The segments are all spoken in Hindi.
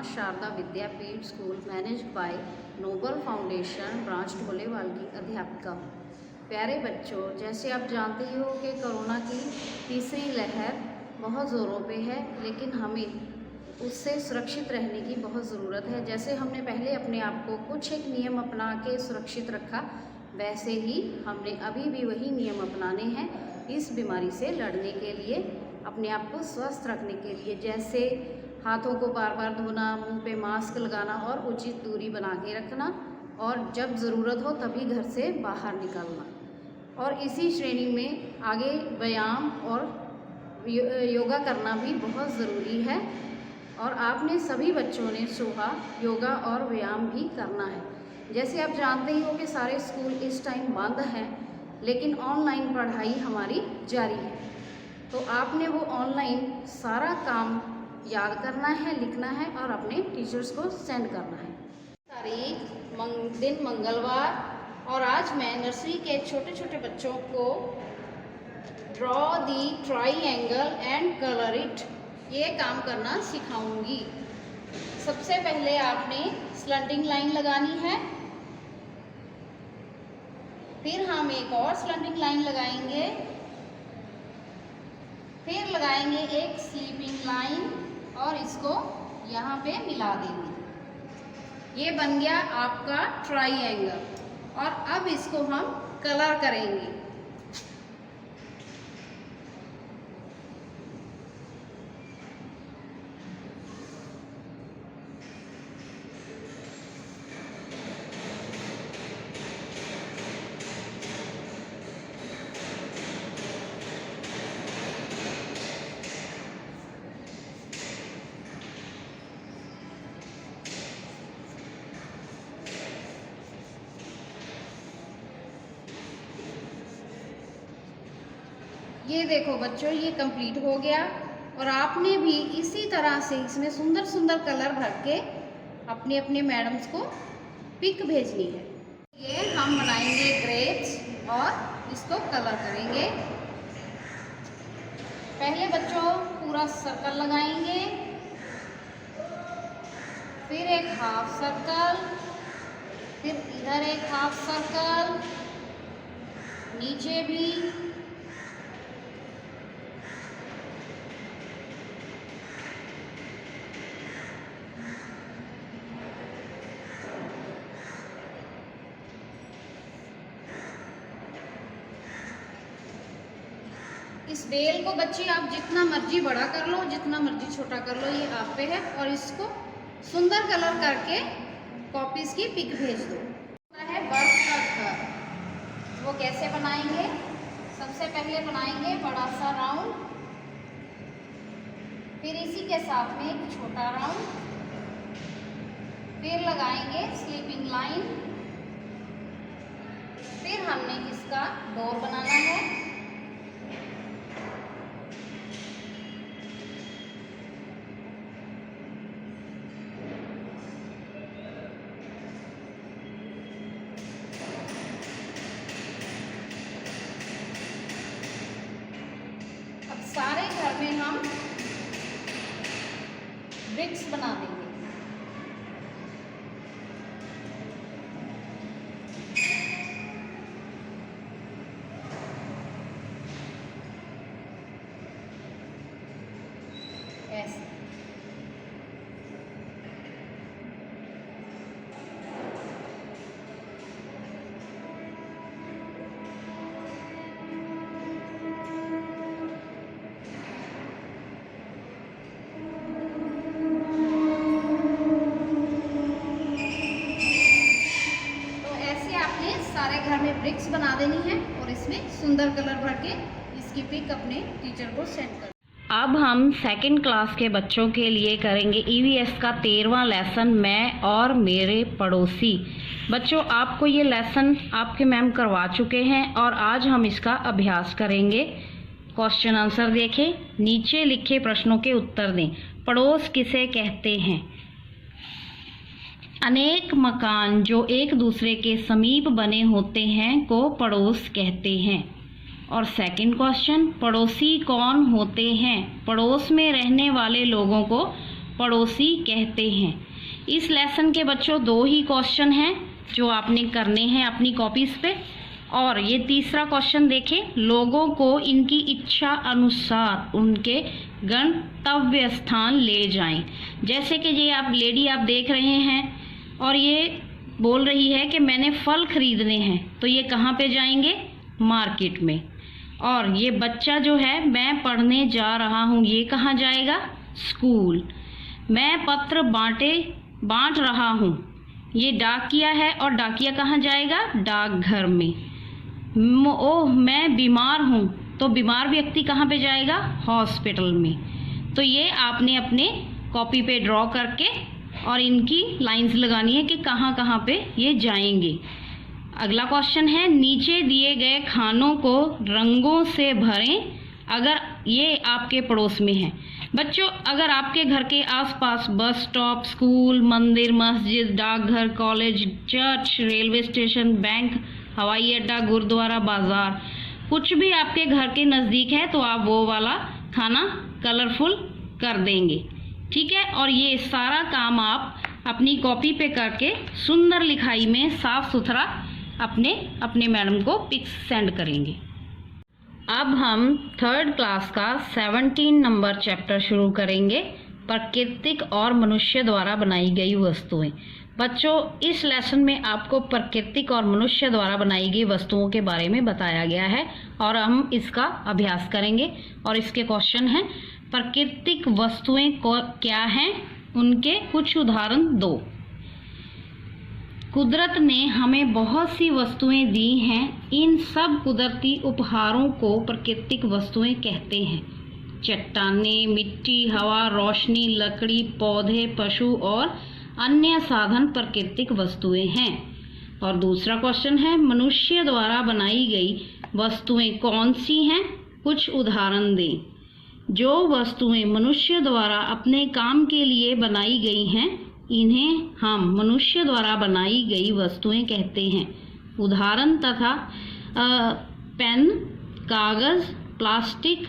माँ Sharda Vidyapeeth school managed by Noble Foundation branch Dholewal की अध्यापिका हूँ। प्यारे बच्चों, जैसे आप जानते ही हो कि कोरोना की तीसरी लहर बहुत ज़ोरों पे है, लेकिन हमें उससे सुरक्षित रहने की बहुत ज़रूरत है। जैसे हमने पहले अपने आप को कुछ एक नियम अपना के सुरक्षित रखा, वैसे ही हमने अभी भी वही नियम अपनाने हैं इस बीमारी से लड़ने के लिए, अपने आप को स्वस्थ रखने के लिए। जैसे हाथों को बार बार धोना, मुंह पे मास्क लगाना और उचित दूरी बना के रखना, और जब ज़रूरत हो तभी घर से बाहर निकलना। और इसी श्रेणी में आगे व्यायाम और योगा करना भी बहुत ज़रूरी है, और आपने सभी बच्चों ने सुबह योगा और व्यायाम भी करना है। जैसे आप जानते ही हो कि सारे स्कूल इस टाइम बंद हैं, लेकिन ऑनलाइन पढ़ाई हमारी जारी है। तो आपने वो ऑनलाइन सारा काम याद करना है, लिखना है और अपने टीचर्स को सेंड करना है। तारीख दिन मंगलवार, और आज मैं नर्सरी के छोटे छोटे बच्चों को draw the triangle and colour it ये काम करना सिखाऊंगी। सबसे पहले आपने स्लैंटिंग लाइन लगानी है, फिर हम एक और स्लैंटिंग लाइन लगाएंगे, फिर लगाएंगे एक स्लीपिंग लाइन और इसको यहाँ पे मिला देंगे। ये बन गया आपका ट्राइंगल, और अब इसको हम कलर करेंगे। ये देखो बच्चों, ये कंप्लीट हो गया, और आपने भी इसी तरह से इसमें सुंदर सुंदर कलर भर के अपने अपने मैडम्स को पिक भेजनी है। ये हम बनाएंगे ग्रेप्स और इसको कलर करेंगे। पहले बच्चों पूरा सर्कल लगाएंगे, फिर एक हाफ सर्कल, फिर इधर एक हाफ सर्कल, नीचे भी, इस बेल को बच्चे आप जितना मर्जी बड़ा कर लो, जितना मर्जी छोटा कर लो, ये आप पे है। और इसको सुंदर कलर करके कॉपीज की पिक भेज दो। है बर्फ का घर, वो कैसे बनाएंगे? सबसे पहले बनाएंगे बड़ा सा राउंड, फिर इसी के साथ में एक छोटा राउंड, फिर लगाएंगे स्लीपिंग लाइन, फिर हमने इसका डोर बनाना है। सारे घर में हम ब्रिक्स बना देंगे। ऐसे सारे घर में ब्रिक्स बना देनी है, और इसमें सुंदर कलर भर के इसकी पिक अपने टीचर को सेंड कर। अब हम सेकंड क्लास के बच्चों के लिए करेंगे ईवीएस का 13वां लेसन, मैं और मेरे पड़ोसी। बच्चों, आपको ये लेसन आपके मैम करवा चुके हैं, और आज हम इसका अभ्यास करेंगे। क्वेश्चन आंसर देखें, नीचे लिखे प्रश्नों के उत्तर दें। पड़ोस किसे कहते हैं? अनेक मकान जो एक दूसरे के समीप बने होते हैं को पड़ोस कहते हैं। और सेकंड क्वेश्चन, पड़ोसी कौन होते हैं? पड़ोस में रहने वाले लोगों को पड़ोसी कहते हैं। इस लेसन के बच्चों 2 ही क्वेश्चन हैं जो आपने करने हैं अपनी कॉपीज पे। और ये तीसरा क्वेश्चन देखें, लोगों को इनकी इच्छा अनुसार उनके गंतव्य स्थान ले जाएं। जैसे कि ये आप लेडी आप देख रहे हैं और ये बोल रही है कि मैंने फल खरीदने हैं, तो ये कहाँ पे जाएंगे? मार्केट में। और ये बच्चा जो है मैं पढ़ने जा रहा हूँ, ये कहाँ जाएगा? स्कूल। मैं पत्र बांट रहा हूँ, ये डाकिया है और डाकिया कहाँ जाएगा? डाकघर में। ओह मैं बीमार हूँ, तो बीमार व्यक्ति कहाँ पे जाएगा? हॉस्पिटल में। तो ये आपने अपने कॉपी पे ड्रॉ करके और इनकी लाइंस लगानी है कि कहाँ कहाँ पे ये जाएंगे। अगला क्वेश्चन है, नीचे दिए गए खानों को रंगों से भरें अगर ये आपके पड़ोस में है। बच्चों, अगर आपके घर के आसपास बस स्टॉप, स्कूल, मंदिर, मस्जिद, डाकघर, college, church, railway station, bank, हवाई अड्डा, गुरुद्वारा, बाजार, कुछ भी आपके घर के नज़दीक है तो आप वो वाला खाना कलरफुल कर देंगे। ठीक है, और ये सारा काम आप अपनी कॉपी पे करके सुंदर लिखाई में साफ सुथरा अपने मैडम को पिक्स सेंड करेंगे। अब हम 3rd क्लास का 17 नंबर चैप्टर शुरू करेंगे, प्राकृतिक और मनुष्य द्वारा बनाई गई वस्तुएं। बच्चों, इस लेसन में आपको प्राकृतिक और मनुष्य द्वारा बनाई गई वस्तुओं के बारे में बताया गया है और हम इसका अभ्यास करेंगे। और इसके क्वेश्चन हैं, प्राकृतिक वस्तुएं क्या हैं, उनके कुछ उदाहरण दो। कुदरत ने हमें बहुत सी वस्तुएं दी हैं, इन सब कुदरती उपहारों को प्राकृतिक वस्तुएं कहते हैं। चट्टानें, मिट्टी, हवा, रोशनी, लकड़ी, पौधे, पशु और अन्य साधन प्राकृतिक वस्तुएं हैं। और दूसरा क्वेश्चन है, मनुष्य द्वारा बनाई गई वस्तुएं कौन सी हैं, कुछ उदाहरण दें। जो वस्तुएं मनुष्य द्वारा अपने काम के लिए बनाई गई हैं, इन्हें हम मनुष्य द्वारा बनाई गई वस्तुएं कहते हैं। उदाहरण तथा पेन, कागज, प्लास्टिक,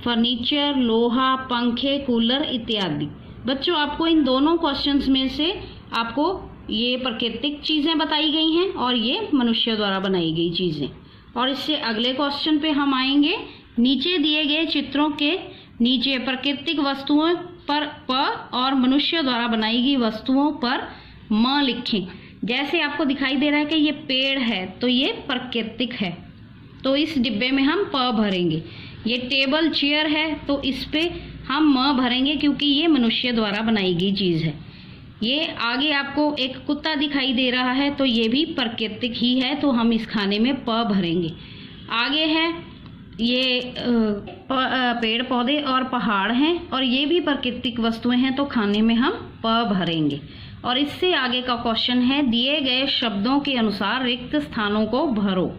फर्नीचर, लोहा, पंखे, कूलर इत्यादि। बच्चों, आपको इन दोनों क्वेश्चंस में से आपको ये प्राकृतिक चीज़ें बताई गई हैं और ये मनुष्य द्वारा बनाई गई चीज़ें। और इससे अगले क्वेश्चन पे हम आएंगे, नीचे दिए गए चित्रों के नीचे प्राकृतिक वस्तुओं पर प और मनुष्य द्वारा बनाई गई वस्तुओं पर म लिखें। जैसे आपको दिखाई दे रहा है कि ये पेड़ है तो ये प्राकृतिक है, तो इस डिब्बे में हम प भरेंगे। ये टेबल चेयर है तो इस पे हम म भरेंगे क्योंकि ये मनुष्य द्वारा बनाई गई चीज़ है। ये आगे आपको एक कुत्ता दिखाई दे रहा है तो ये भी प्राकृतिक ही है, तो हम इस खाने में प भरेंगे। आगे है ये पेड़ पौधे और पहाड़ हैं और ये भी प्राकृतिक वस्तुएं हैं, तो खाने में हम प भरेंगे। और इससे आगे का क्वेश्चन है, दिए गए शब्दों के अनुसार रिक्त स्थानों को भरो।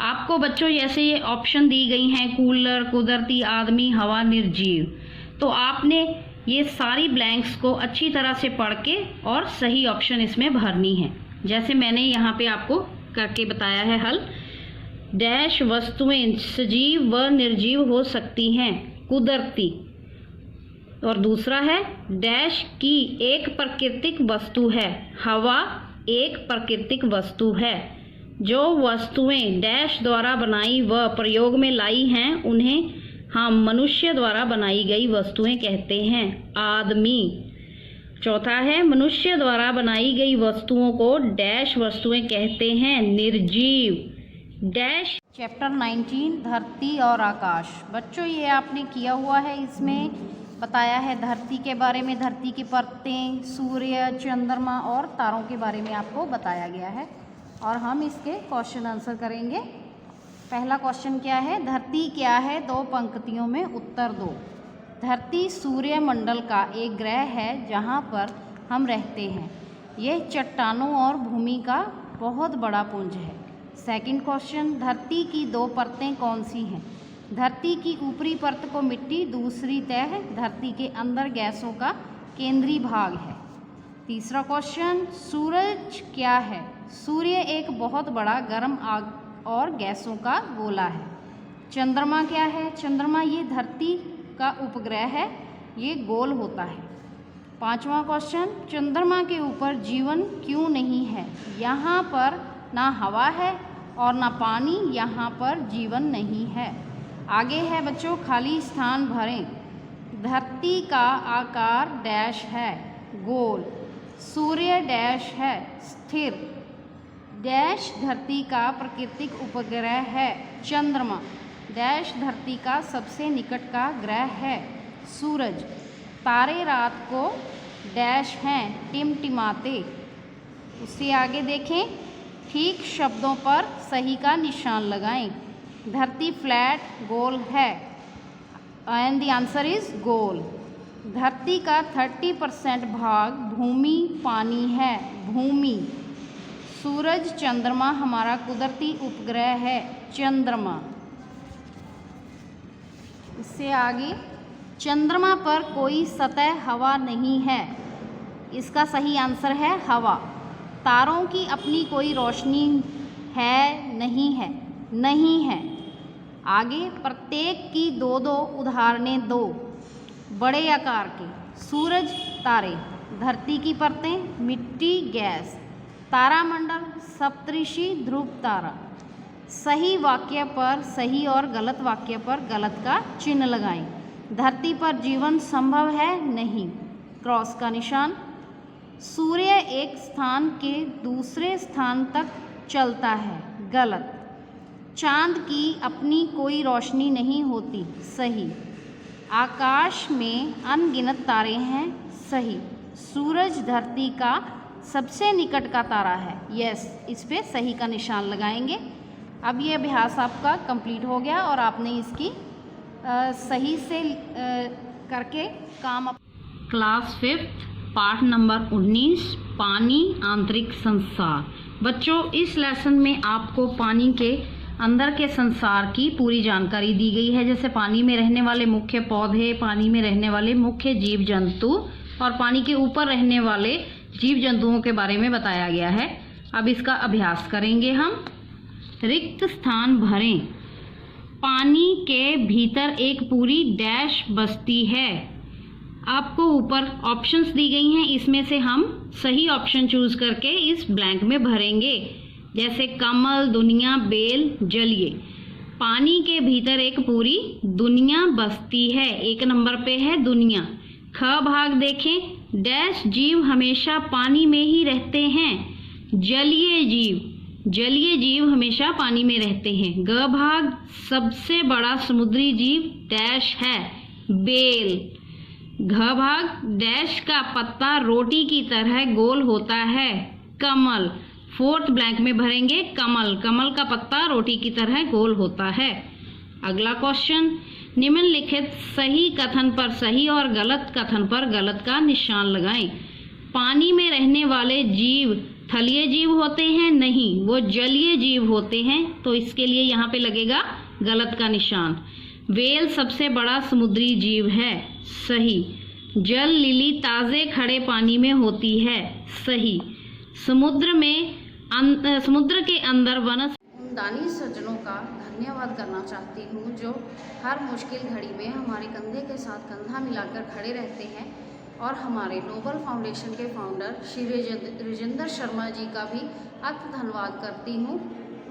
आपको बच्चों जैसे ये ऑप्शन दी गई हैं, कूलर, कुदरती, आदमी, हवा, निर्जीव, तो आपने ये सारी ब्लैंक्स को अच्छी तरह से पढ़ के और सही ऑप्शन इसमें भरनी है। जैसे मैंने यहाँ पे आपको करके बताया है हल। डैश वस्तुएं सजीव व निर्जीव हो सकती हैं, कुदरती। और दूसरा है डैश की एक प्राकृतिक वस्तु है, हवा एक प्राकृतिक वस्तु है। जो वस्तुएं डैश द्वारा बनाई व प्रयोग में लाई हैं उन्हें हम मनुष्य द्वारा बनाई गई वस्तुएं कहते हैं, आदमी। चौथा है मनुष्य द्वारा बनाई गई वस्तुओं को डैश वस्तुएं कहते हैं, निर्जीव। डैश। चैप्टर 19 धरती और आकाश। बच्चों, ये आपने किया हुआ है, इसमें बताया है धरती के बारे में, धरती की परतें, सूर्य, चंद्रमा और तारों के बारे में आपको बताया गया है और हम इसके क्वेश्चन आंसर करेंगे। पहला क्वेश्चन क्या है, धरती क्या है, 2 पंक्तियों में उत्तर दो। धरती सूर्यमंडल का एक ग्रह है जहाँ पर हम रहते हैं। यह चट्टानों और भूमि का बहुत बड़ा पुंज है। सेकंड क्वेश्चन, धरती की 2 परतें कौन सी हैं? धरती की ऊपरी परत को मिट्टी, दूसरी तह धरती के अंदर गैसों का केंद्रीय भाग है। तीसरा क्वेश्चन, सूरज क्या है? सूर्य एक बहुत बड़ा गर्म आग और गैसों का गोला है। चंद्रमा क्या है? चंद्रमा ये धरती का उपग्रह है, ये गोल होता है। 5वां क्वेश्चन, चंद्रमा के ऊपर जीवन क्यों नहीं है? यहाँ पर ना हवा है और ना पानी, यहाँ पर जीवन नहीं है। आगे है बच्चों, खाली स्थान भरें। धरती का आकार डैश है, गोल। सूर्य डैश है, स्थिर। डैश धरती का प्राकृतिक उपग्रह है, चंद्रमा। डैश धरती का सबसे निकट का ग्रह है, सूरज। तारे रात को डैश हैं, टिमटिमाते। उससे आगे देखें, ठीक शब्दों पर सही का निशान लगाएं। धरती फ्लैट गोल है, एंड द आंसर इज गोल। धरती का 30% भाग भूमि पानी है, भूमि। सूरज चंद्रमा हमारा कुदरती उपग्रह है, चंद्रमा। इससे आगे, चंद्रमा पर कोई सतह हवा नहीं है। इसका सही आंसर है हवा। तारों की अपनी कोई रोशनी है, नहीं है, नहीं है। आगे, प्रत्येक की दो दो उदाहरणें दो, बड़े आकार के। सूरज, तारे। धरती की परतें, मिट्टी, गैस। तारामंडल, सप्तऋषि, ध्रुव तारा। सही वाक्य पर सही और गलत वाक्य पर गलत का चिन्ह लगाएं। धरती पर जीवन संभव है, नहीं, क्रॉस का निशान। सूर्य एक स्थान के दूसरे स्थान तक चलता है, गलत। चांद की अपनी कोई रोशनी नहीं होती, सही। आकाश में अनगिनत तारे हैं, सही। सूरज धरती का सबसे निकट का तारा है, यस, इस पे सही का निशान लगाएंगे। अब ये अभ्यास आपका कंप्लीट हो गया और आपने इसकी सही से करके काम। क्लास 5th पाठ नंबर 19, पानी आंतरिक संसार। बच्चों, इस लेसन में आपको पानी के अंदर के संसार की पूरी जानकारी दी गई है, जैसे पानी में रहने वाले मुख्य पौधे, पानी में रहने वाले मुख्य जीव जंतु और पानी के ऊपर रहने वाले जीव जंतुओं के बारे में बताया गया है। अब इसका अभ्यास करेंगे हम। रिक्त स्थान भरें। पानी के भीतर एक पूरी डैश बसती है। आपको ऊपर ऑप्शंस दी गई हैं, इसमें से हम सही ऑप्शन चूज करके इस ब्लैंक में भरेंगे, जैसे कमल, दुनिया, बेल, जलिए। पानी के भीतर एक पूरी दुनिया बसती है, 1 नंबर पे है दुनिया। ख भाग देखें, डैश जीव हमेशा पानी में ही रहते हैं, जलीय जीव। जलीय जीव हमेशा पानी में रहते हैं। ग भाग, सबसे बड़ा समुद्री जीव डैश है, बेल। घ भाग, डैश का पत्ता रोटी की तरह गोल होता है, कमल। 4th ब्लैंक में भरेंगे कमल। कमल का पत्ता रोटी की तरह गोल होता है। अगला क्वेश्चन, निम्नलिखित सही कथन पर सही और गलत कथन पर गलत का निशान लगाएं। पानी में रहने वाले जीव थलीय जीव होते हैं, नहीं, वो जलीय जीव होते हैं, तो इसके लिए यहाँ पे लगेगा गलत का निशान। व्हेल सबसे बड़ा समुद्री जीव है, सही। जल लिली ताजे खड़े पानी में होती है, सही। समुद्र के अंदर उन दानी सज्जनों का धन्यवाद करना चाहती हूँ जो हर मुश्किल घड़ी में हमारे कंधे के साथ कंधा मिलाकर खड़े रहते हैं, और हमारे नोबल फाउंडेशन के फाउंडर श्री राजेंद्र शर्मा जी का भी अत्यंत धन्यवाद करती हूँ,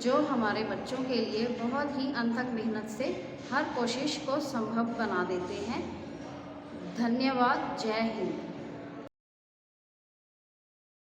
जो हमारे बच्चों के लिए बहुत ही अथक मेहनत से हर कोशिश को संभव बना देते हैं। धन्यवाद। जय हिंद।